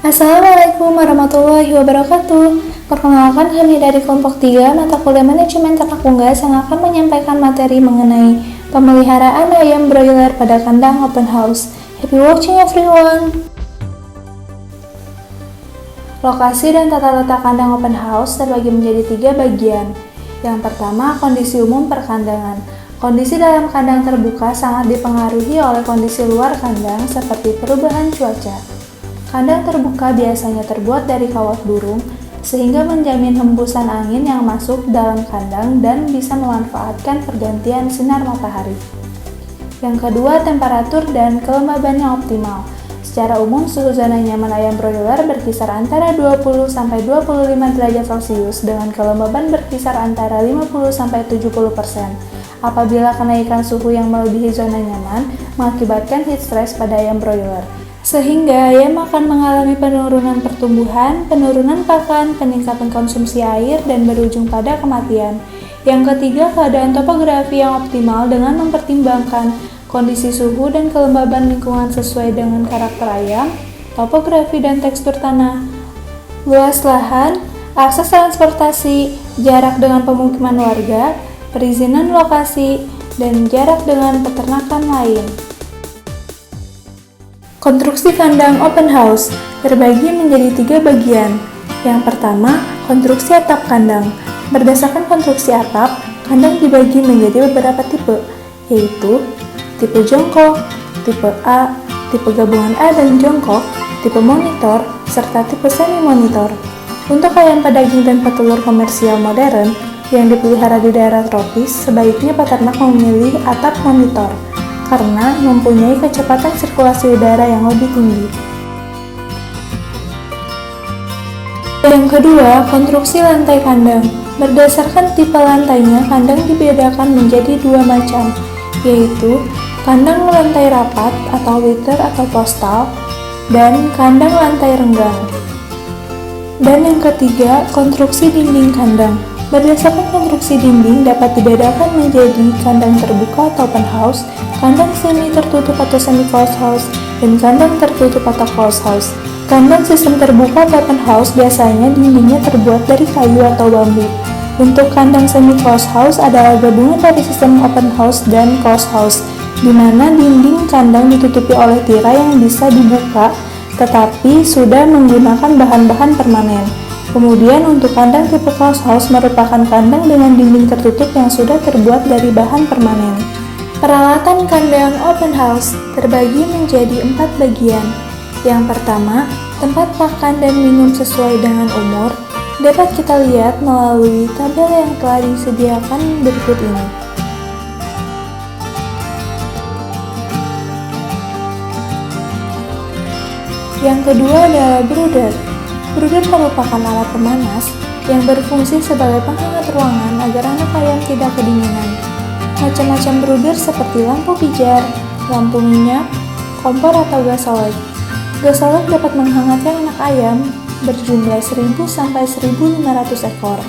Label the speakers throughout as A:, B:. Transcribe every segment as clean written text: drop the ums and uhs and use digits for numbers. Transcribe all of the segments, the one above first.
A: Assalamualaikum warahmatullahi wabarakatuh. Perkenalkan, kami dari kelompok 3 mata kuliah manajemen ternak unggas yang akan menyampaikan materi mengenai pemeliharaan ayam broiler pada kandang open house. Happy watching everyone. Lokasi dan tata letak kandang open house terbagi menjadi 3 bagian. Yang pertama, kondisi umum perkandangan. Kondisi dalam kandang terbuka sangat dipengaruhi oleh kondisi luar kandang seperti perubahan cuaca. Kandang terbuka biasanya terbuat dari kawat burung, sehingga menjamin hembusan angin yang masuk dalam kandang dan bisa memanfaatkan pergantian sinar matahari. Yang kedua, temperatur dan kelembaban yang optimal. Secara umum, suhu zona nyaman ayam broiler berkisar antara 20-25 derajat Celcius dengan kelembaban berkisar antara 50-70%. Apabila kenaikan suhu yang melebihi zona nyaman mengakibatkan heat stress pada ayam broiler, sehingga ayam akan mengalami penurunan pertumbuhan, penurunan pakan, peningkatan konsumsi air, dan berujung pada kematian. Yang ketiga, keadaan topografi yang optimal dengan mempertimbangkan kondisi suhu dan kelembaban lingkungan sesuai dengan karakter ayam, topografi dan tekstur tanah, luas lahan, akses transportasi, jarak dengan pemukiman warga, perizinan lokasi, dan jarak dengan peternakan lain. Konstruksi kandang open house terbagi menjadi 3 bagian. Yang pertama, konstruksi atap kandang. Berdasarkan konstruksi atap, kandang dibagi menjadi beberapa tipe, yaitu tipe jongkok, tipe A, tipe gabungan A dan jongkok, tipe monitor, serta tipe semi-monitor. Untuk ayam pedaging dan petelur komersial modern yang dipelihara di daerah tropis, sebaiknya peternak memilih atap monitor karena mempunyai kecepatan sirkulasi udara yang lebih tinggi. Yang kedua, konstruksi lantai kandang. Berdasarkan tipe lantainya, kandang dibedakan menjadi 2 macam, yaitu kandang lantai rapat atau liter atau postal, dan kandang lantai renggang. Dan yang ketiga, konstruksi dinding kandang. Berdasarkan konstruksi dinding dapat dibedakan menjadi kandang terbuka atau open house, kandang semi tertutup atau semi closed house, dan kandang tertutup atau closed house. Kandang sistem terbuka atau open house biasanya dindingnya terbuat dari kayu atau bambu. Untuk kandang semi closed house adalah gabungan dari sistem open house dan closed house, di mana dinding kandang ditutupi oleh tirai yang bisa dibuka tetapi sudah menggunakan bahan-bahan permanen. Kemudian untuk kandang tipe closed house merupakan kandang dengan dinding tertutup yang sudah terbuat dari bahan permanen. Peralatan kandang open house terbagi menjadi 4 bagian. Yang pertama, tempat pakan dan minum sesuai dengan umur dapat kita lihat melalui tabel yang telah disediakan berikut ini. Yang kedua adalah brooder. Brooder merupakan alat pemanas yang berfungsi sebagai penghangat ruangan agar anak ayam tidak kedinginan. Macam-macam brooder seperti lampu pijar, lampu minyak, kompor atau gas oled. Gas oled dapat menghangatkan anak ayam berjumlah 1000-1500 ekor.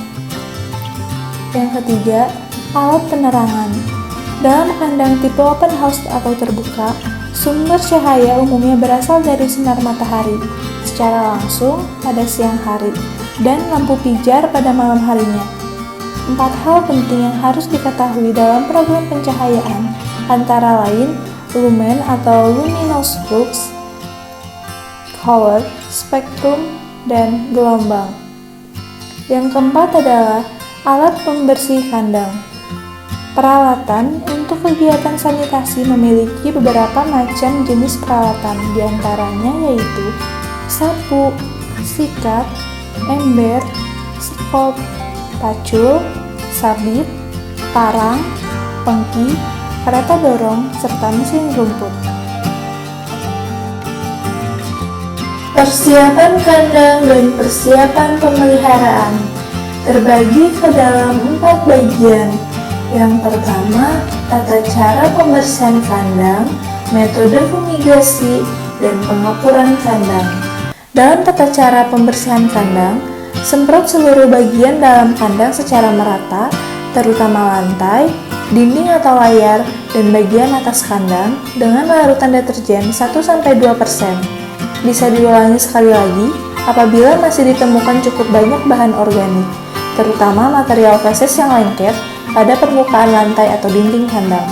A: Yang ketiga, alat penerangan. Dalam kandang tipe open house atau terbuka, sumber cahaya umumnya berasal dari sinar matahari secara langsung pada siang hari dan lampu pijar pada malam harinya. 4 hal penting yang harus diketahui dalam program pencahayaan antara lain lumen atau luminous flux, color, spektrum, dan gelombang. Yang keempat adalah alat pembersih kandang. Peralatan untuk kegiatan sanitasi memiliki beberapa macam jenis peralatan, diantaranya yaitu sapu, sikat, ember, skop, pacul, sabit, parang, pengki, kereta dorong, serta mesin rumput. Persiapan kandang dan persiapan pemeliharaan terbagi ke dalam 4 bagian. Yang pertama, tata cara pembersihan kandang, metode fumigasi, dan pengapuran kandang. Dalam tata cara pembersihan kandang, semprot seluruh bagian dalam kandang secara merata, terutama lantai, dinding atau layar, dan bagian atas kandang dengan larutan deterjen 1-2%. Bisa diulangi sekali lagi apabila masih ditemukan cukup banyak bahan organik, terutama material feses yang lengket pada permukaan lantai atau dinding kandang.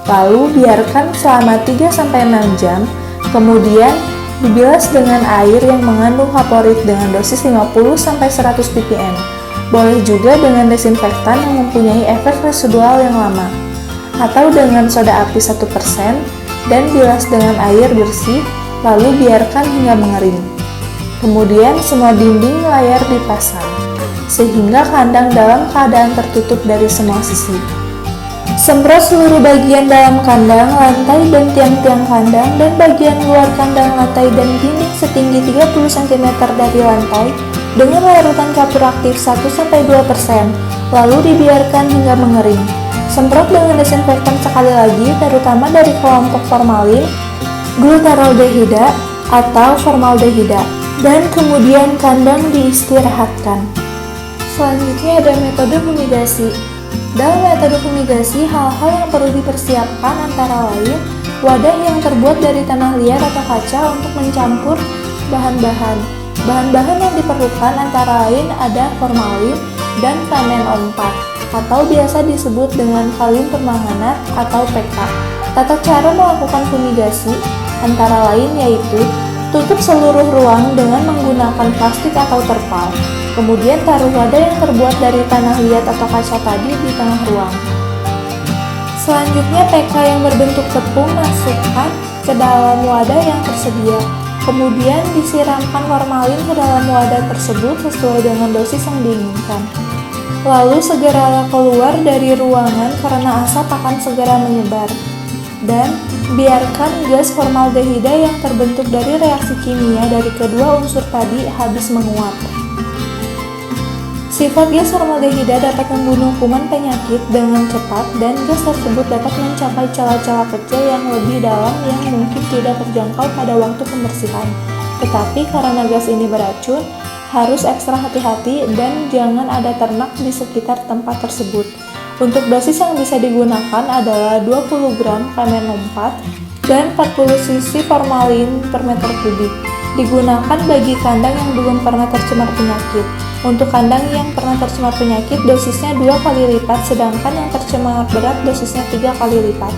A: Lalu biarkan selama 3-6 jam, kemudian dibilas dengan air yang mengandung favorit dengan dosis 50-100 ppm. Boleh juga dengan desinfektan yang mempunyai efek residual yang lama, atau dengan soda api 1% dan bilas dengan air bersih, lalu biarkan hingga mengering. Kemudian semua dinding layar dipasang, sehingga kandang dalam keadaan tertutup dari semua sisi. Semprot seluruh bagian dalam kandang, lantai dan tiang-tiang kandang, dan bagian luar kandang, lantai dan dinding setinggi 30 cm dari lantai dengan larutan kapur aktif 1-2%, lalu dibiarkan hingga mengering. Semprot dengan desinfektan sekali lagi, terutama dari kelompok formalin, glutaraldehida atau formaldehida, dan kemudian kandang diistirahatkan. Selanjutnya ada metode fumigasi. Dalam metode fumigasi, hal-hal yang perlu dipersiapkan antara lain wadah yang terbuat dari tanah liat atau kaca untuk mencampur bahan-bahan. Bahan-bahan yang diperlukan antara lain ada formalin dan kamen O4 atau biasa disebut dengan kalin permanganat atau PK. Tata cara melakukan fumigasi antara lain yaitu tutup seluruh ruang dengan menggunakan plastik atau terpal. Kemudian taruh wadah yang terbuat dari tanah liat atau kaca tadi di tengah ruang. Selanjutnya PK yang berbentuk tepung masukkan ke dalam wadah yang tersedia. Kemudian disiramkan formalin ke dalam wadah tersebut sesuai dengan dosis yang diinginkan. Lalu segeralah keluar dari ruangan karena asap akan segera menyebar. Dan biarkan gas formaldehida yang terbentuk dari reaksi kimia dari kedua unsur tadi habis menguap. Sifat gas formaldehida dapat membunuh kuman penyakit dengan cepat dan gas tersebut dapat mencapai celah-celah kecil yang lebih dalam yang mungkin tidak terjangkau pada waktu pembersihan. Tetapi karena gas ini beracun, harus ekstra hati-hati dan jangan ada ternak di sekitar tempat tersebut. Untuk dosis yang bisa digunakan adalah 20 gram kamen O4 dan 40 cc formalin per meter kubik. Digunakan bagi kandang yang belum pernah tercemar penyakit. Untuk kandang yang pernah tercemar penyakit, dosisnya 2 kali lipat, sedangkan yang tercemar berat dosisnya 3 kali lipat.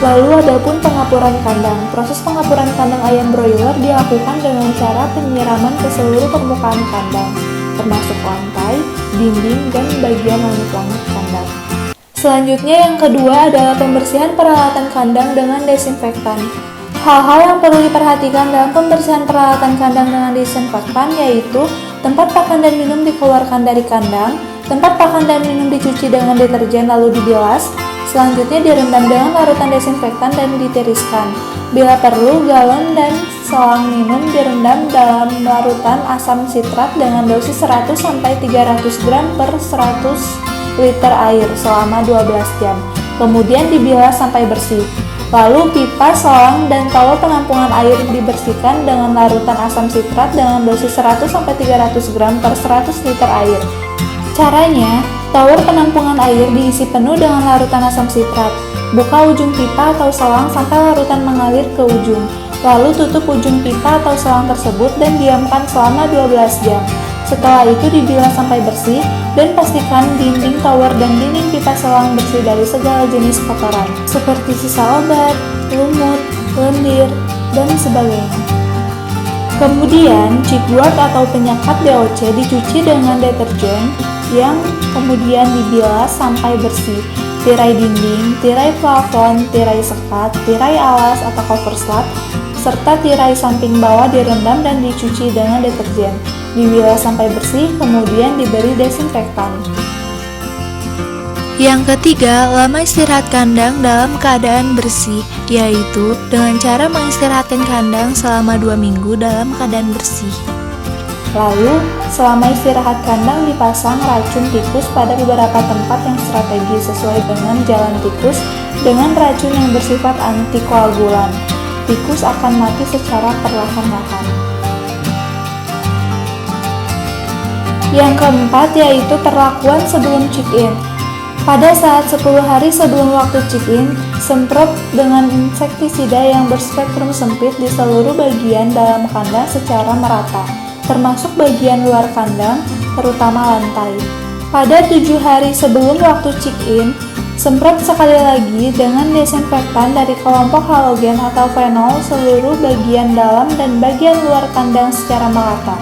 A: Lalu adapun pengapuran kandang. Proses pengapuran kandang ayam broiler dilakukan dengan cara penyiraman ke seluruh permukaan kandang, termasuk lantai, dinding, dan bagian langit-langit kandang. Selanjutnya yang kedua adalah pembersihan peralatan kandang dengan desinfektan. Hal-hal yang perlu diperhatikan dalam pembersihan peralatan kandang dengan desinfektan yaitu tempat pakan dan minum dikeluarkan dari kandang, tempat pakan dan minum dicuci dengan deterjen lalu dibilas, selanjutnya direndam dengan larutan desinfektan dan ditiriskan. Bila perlu, galon dan selang minum direndam dalam larutan asam sitrat dengan dosis 100-300 gram per 100 liter air selama 12 jam. Kemudian dibilas sampai bersih. Lalu pipa, selang, dan tower penampungan air dibersihkan dengan larutan asam sitrat dengan dosis 100-300 gram per 100 liter air. Caranya, tower penampungan air diisi penuh dengan larutan asam sitrat. Buka ujung pipa atau selang sampai larutan mengalir ke ujung. Lalu tutup ujung pipa atau selang tersebut dan diamkan selama 12 jam. Setelah itu dibilas sampai bersih dan pastikan dinding tower dan dinding pipa selang bersih dari segala jenis kotoran seperti sisa obat, lumut, lendir, dan sebagainya. Kemudian chipboard atau penyekat DOC dicuci dengan deterjen yang kemudian dibilas sampai bersih. Tirai dinding, tirai plafon, tirai sekat, tirai alas atau cover slat, serta tirai samping bawah direndam dan dicuci dengan deterjen. Dibilas sampai bersih, kemudian diberi desinfektan. Yang ketiga, lama istirahat kandang dalam keadaan bersih, yaitu dengan cara mengistirahatkan kandang selama 2 minggu dalam keadaan bersih. Lalu, selama istirahat kandang dipasang racun tikus pada beberapa tempat yang strategis sesuai dengan jalan tikus dengan racun yang bersifat antikoagulan. Tikus akan mati secara perlahan-lahan. Yang keempat yaitu perlakuan sebelum check-in. Pada saat 10 hari sebelum waktu check-in, semprot dengan insektisida yang berspektrum sempit di seluruh bagian dalam kandang secara merata, termasuk bagian luar kandang, terutama lantai. Pada 7 hari sebelum waktu check-in, semprot sekali lagi dengan desinfektan dari kelompok halogen atau fenol seluruh bagian dalam dan bagian luar kandang secara merata.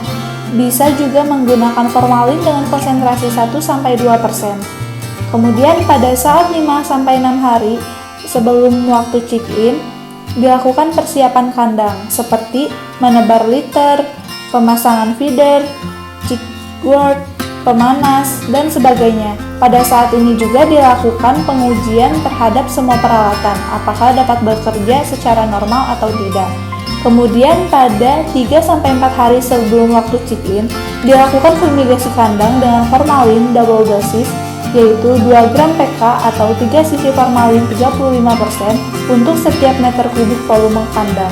A: Bisa juga menggunakan formalin dengan konsentrasi 1-2%. Kemudian pada saat 5-6 hari sebelum waktu check-in, dilakukan persiapan kandang seperti menebar litter, pemasangan feeder, chickboard, pemanas, dan sebagainya. Pada saat ini juga dilakukan pengujian terhadap semua peralatan, apakah dapat bekerja secara normal atau tidak. Kemudian pada 3-4 hari sebelum waktu check-in, dilakukan fumigasi kandang dengan formalin double dosis, yaitu 2 gram PK atau 3 cc formalin 35% untuk setiap meter kubik volume kandang.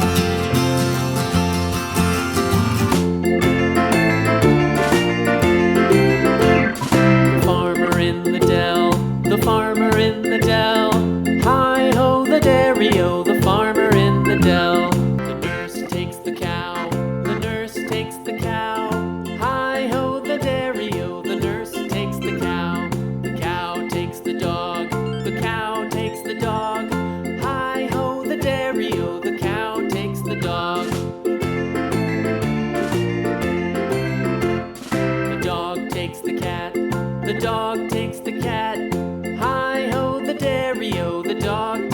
B: The farmer in the dell, hi-ho the dairy-o, the farmer in the dell. The nurse takes the cow, the nurse takes the cow, hi-ho the dairy-o, the nurse takes the cow. The cow takes the dog, the cow takes the dog, hi-ho the dairy-o, the cow takes the dog. The dog takes the cat, the dog takes the cat, hi-ho the dairy-o, the dog